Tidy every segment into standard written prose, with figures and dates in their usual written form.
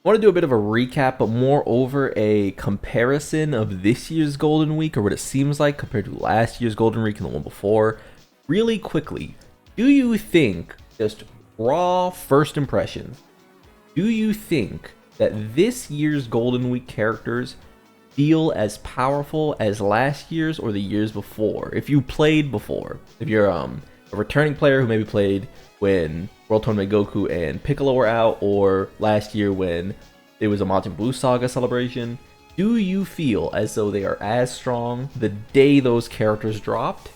I want to do a bit of a recap, but more over a comparison of this year's Golden Week, or what it seems like compared to last year's Golden Week and the one before. Really quickly, do you think, just raw first impressions, do you think that this year's Golden Week characters feel as powerful as last year's or the years before? If you played before, if you're a returning player who maybe played when World Tournament Goku and Piccolo were out, or last year when it was a Majin Buu Saga celebration, do you feel as though they are as strong the day those characters dropped?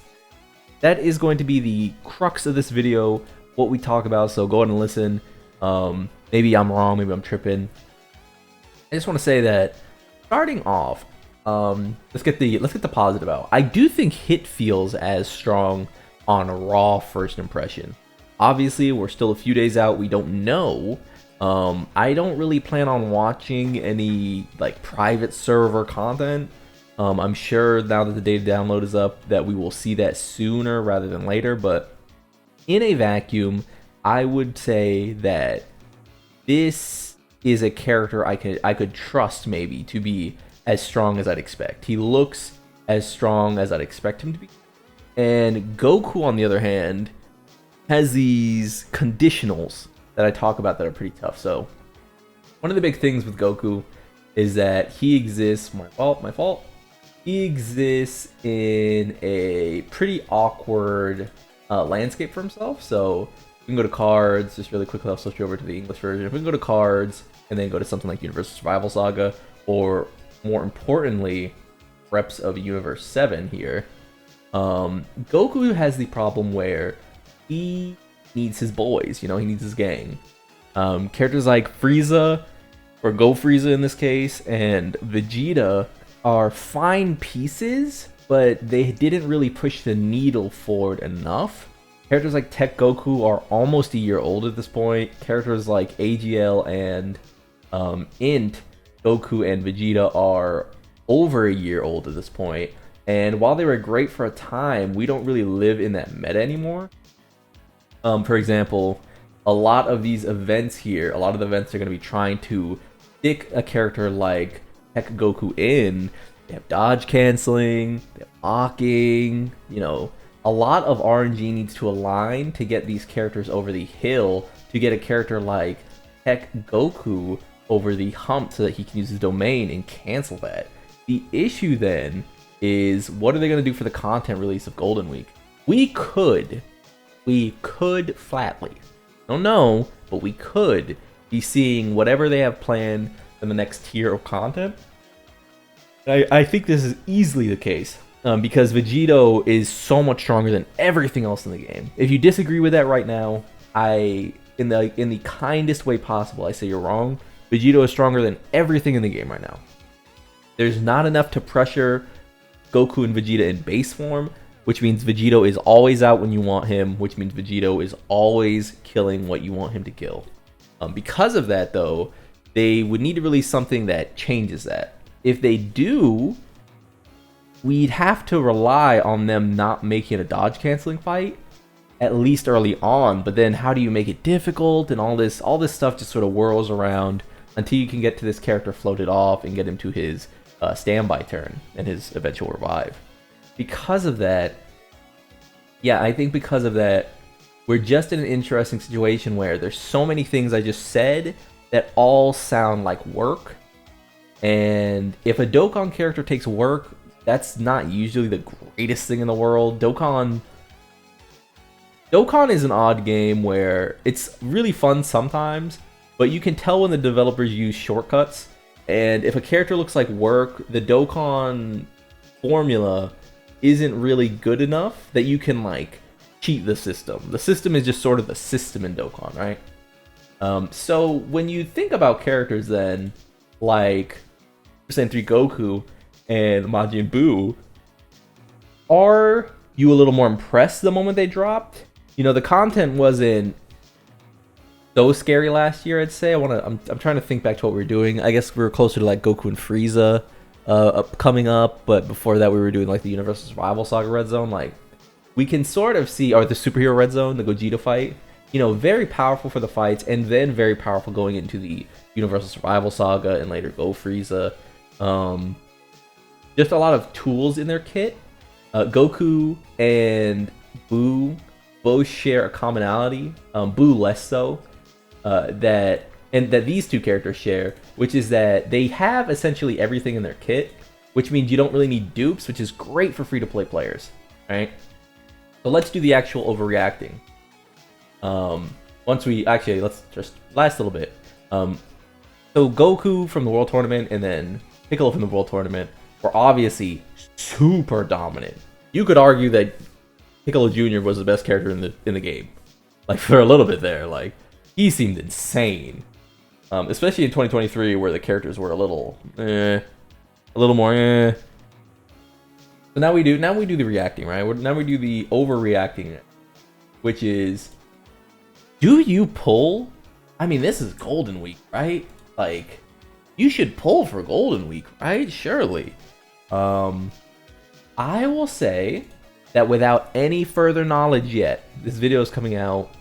That is going to be the crux of this video, what we talk about, so go ahead and listen. Maybe I'm wrong, maybe I'm tripping. I just want to say that starting off, let's get the positive out. I do think Hit feels as strong on a raw first impression. Obviously, we're still a few days out. We don't know. I don't really plan on watching any like private server content. I'm sure now that the data download is up that we will see that sooner rather than later. But in a vacuum, I would say that this is a character I could trust maybe to be as strong as I'd expect. He looks as strong as I'd expect him to be. And Goku, on the other hand, has these conditionals that I talk about that are pretty tough. So one of the big things with Goku is that he exists, my fault. He exists in a pretty awkward landscape for himself. So we can go to cards, just really quickly, I'll switch over to the English version. If we can go to cards and then go to something like Universal Survival Saga, or more importantly, Reps of Universe 7 here, Goku has the problem where he needs his boys, he needs his gang. Characters like Frieza, or Go Frieza in this case, and Vegeta are fine pieces, but they didn't really push the needle forward enough. Characters like Tech Goku are almost a year old at this point. Characters like AGL and Int Goku and Vegeta are over a year old at this point. And while they were great for a time, we don't really live in that meta anymore. For example, a lot of these events here, a lot of the events are going to be trying to stick a character like Tech Goku in. They have dodge canceling, they have blocking, a lot of RNG needs to align to get these characters over the hill, to get a character like Tech Goku over the hump so that he can use his domain and cancel that. The issue then is, what are they going to do for the content release of Golden Week? We could flatly, don't know, but we could be seeing whatever they have planned for the next tier of content. I think this is easily the case, because Vegito is so much stronger than everything else in the game. If you disagree with that right now, in the kindest way possible, I say you're wrong. Vegito is stronger than everything in the game right now. There's not enough to pressure Goku and Vegeta in base form, which means Vegito is always out when you want him, which means Vegito is always killing what you want him to kill. Because of that, though, they would need to release something that changes that. If they do, we'd have to rely on them not making a dodge canceling fight, at least early on. But then how do you make it difficult? And all this stuff just sort of whirls around until you can get to this character floated off and get him to his standby turn and his eventual revive. Because of that, I think because of that, we're just in an interesting situation where there's so many things I just said that all sound like work. And if a Dokkan character takes work, that's not usually the greatest thing in the world. Dokkan is an odd game where it's really fun sometimes, but you can tell when the developers use shortcuts. And if a character looks like work, the Dokkan formula isn't really good enough that you can cheat the system. The system is just sort of the system in Dokkan, right? So when you think about characters then, like Super Saiyan 3 Goku and Majin Buu, are you a little more impressed the moment they dropped? The content wasn't so scary last year, I'd say. I'm trying to think back to what we were doing. I guess we were closer to Goku and Frieza coming up, but before that we were doing the Universal Survival Saga Red Zone. We can sort of see, or the Superhero Red Zone, the Gogeta fight. you know, very powerful for the fights, and then very powerful going into the Universal Survival Saga and later Go Frieza. Just a lot of tools in their kit. Goku and Boo both share a commonality. Boo less so. That these two characters share, which is that they have essentially everything in their kit, which means you don't really need dupes, which is great for free-to-play players, right? So let's do the actual overreacting. Let's just last little bit. So Goku from the World Tournament and then Piccolo from the World Tournament were obviously super dominant. You could argue that Piccolo Jr. was the best character in the game, like for a little bit there. Like he seemed insane, especially in 2023 where the characters were a little more. So now we do the reacting, right? Now we do the overreacting, which is, do you pull? I mean, this is Golden Week, right? Like, you should pull for Golden Week, right? Surely. I will say that without any further knowledge yet, this video is coming out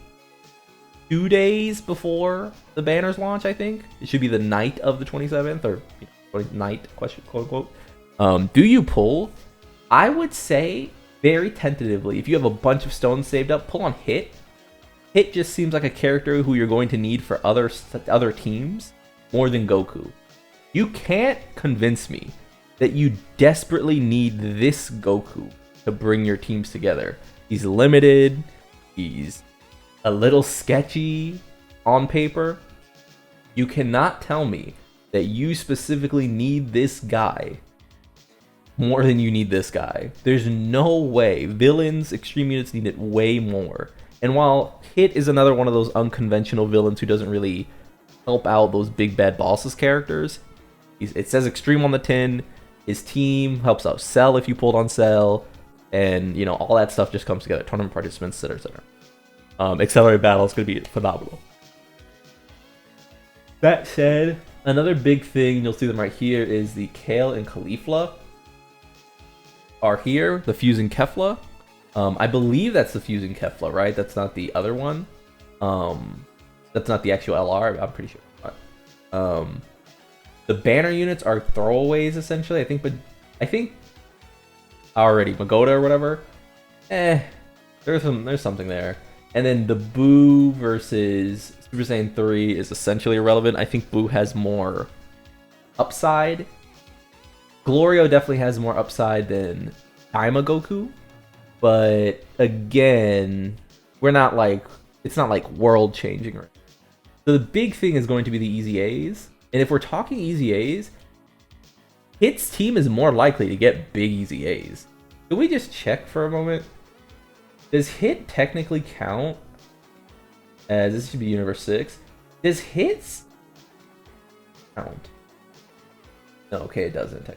2 days before the banners launch, I think. It should be the night of the 27th, or night, question, quote unquote. Do you pull? I would say, very tentatively, if you have a bunch of stones saved up, pull on Hit. Hit just seems like a character who you're going to need for other teams more than Goku. You can't convince me that you desperately need this Goku to bring your teams together. He's limited. He's a little sketchy on paper. You cannot tell me that you specifically need this guy more than you need this guy. There's no way. Villains, extreme units need it way more. And while Hit is another one of those unconventional villains who doesn't really help out those big bad bosses characters, it says extreme on the tin. His team helps out Cell if you pulled on Cell, and you know all that stuff just comes together. Tournament participants, etc. Accelerated battle is going to be phenomenal. That said, another big thing, you'll see them right here, is the Kale and Caulifla are here. The Fusing Kefla. I believe that's the Fusing Kefla, right? That's not the other one. That's not the actual LR. I'm pretty sure. The banner units are throwaways essentially. I think already Magoda or whatever. There's something there. And then the Boo versus Super Saiyan 3 is essentially irrelevant. I think Boo has more upside. Glorio definitely has more upside than Daima Goku. But again, it's not like world changing. Right? So the big thing is going to be the Easy A's. And if we're talking Easy A's, Hit's team is more likely to get big Easy A's. Can we just check for a moment? Does Hit technically count as, this should be Universe 6. Does Hit's count? No, okay, it doesn't. I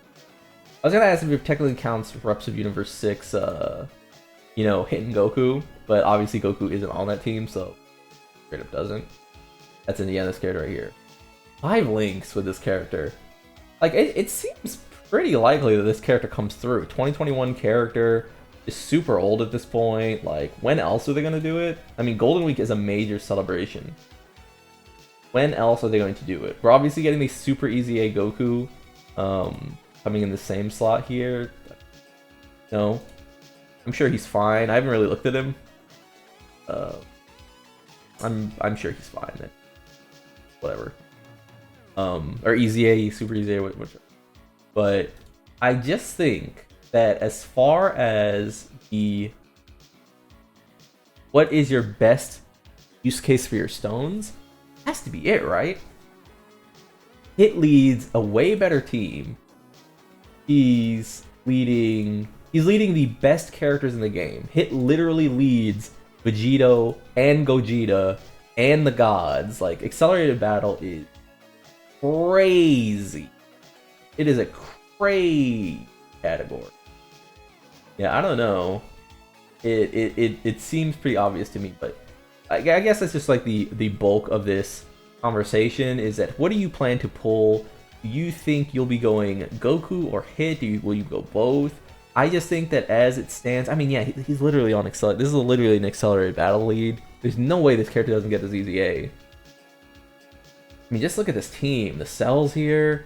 was going to ask if it technically counts reps of Universe 6, you know, Hit and Goku, but obviously Goku isn't on that team, so straight up doesn't. That's in the end, this character right here. 5 links with this character. Like, it seems pretty likely that this character comes through. 2021 character is super old at this point. Like, when else are they going to do it? I mean, Golden Week is a major celebration. When else are they going to do it? We're obviously getting the Super Easy A Goku coming in the same slot here. No. I'm sure he's fine. I haven't really looked at him. I'm sure he's fine. Then. Whatever. Or Easy A, Super Easy A, whichever. But I just think that as far as what is your best use case for your stones, has to be it, right? Hit leads a way better team. He's leading the best characters in the game. Hit literally leads Vegito and Gogeta and the gods. Like, accelerated battle is crazy. It is a crazy category. Yeah, I don't know. It seems pretty obvious to me, but I guess that's just like the bulk of this conversation is that what do you plan to pull? Do you think you'll be going Goku or Hit? Will you go both? I just think that as it stands, I mean, yeah, he's literally on Accelerate. This is literally an accelerated battle lead. There's no way this character doesn't get this easy A. I mean, just look at this team. The cells here.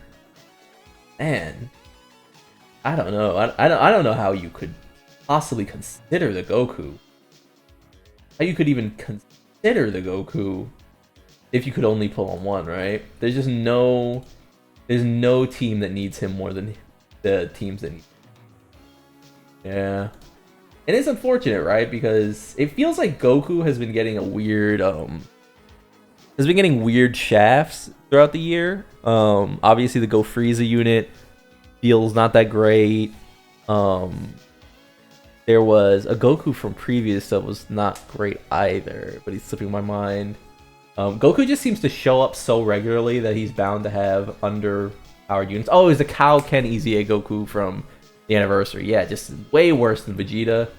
Man. I don't know. I don't know how you could possibly consider the Goku. How you could even consider the Goku if you could only pull on one, right? There's just no team that needs him more than the teams that need him. Yeah. And it's unfortunate, right? Because it feels like Goku has been getting a weird shafts throughout the year. Obviously the Go Frieza unit feels not that great. There was a Goku from previous that was not great either, but he's slipping my mind. Goku just seems to show up so regularly that he's bound to have underpowered units. Oh, it's the Kaioken Easy A Goku from the anniversary. Yeah, just way worse than Vegeta.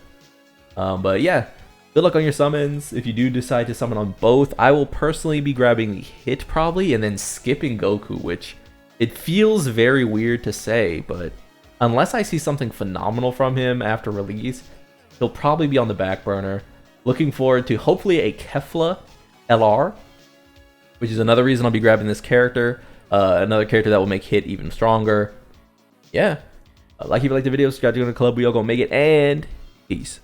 But yeah, good luck on your summons. If you do decide to summon on both, I will personally be grabbing the hit probably and then skipping Goku, which it feels very weird to say, but unless I see something phenomenal from him after release, he'll probably be on the back burner. Looking forward to hopefully a Kefla LR, which is another reason I'll be grabbing this character. Another character that will make hit even stronger. Yeah. Like if you like the video, subscribe to the club. We all gonna make it, and peace.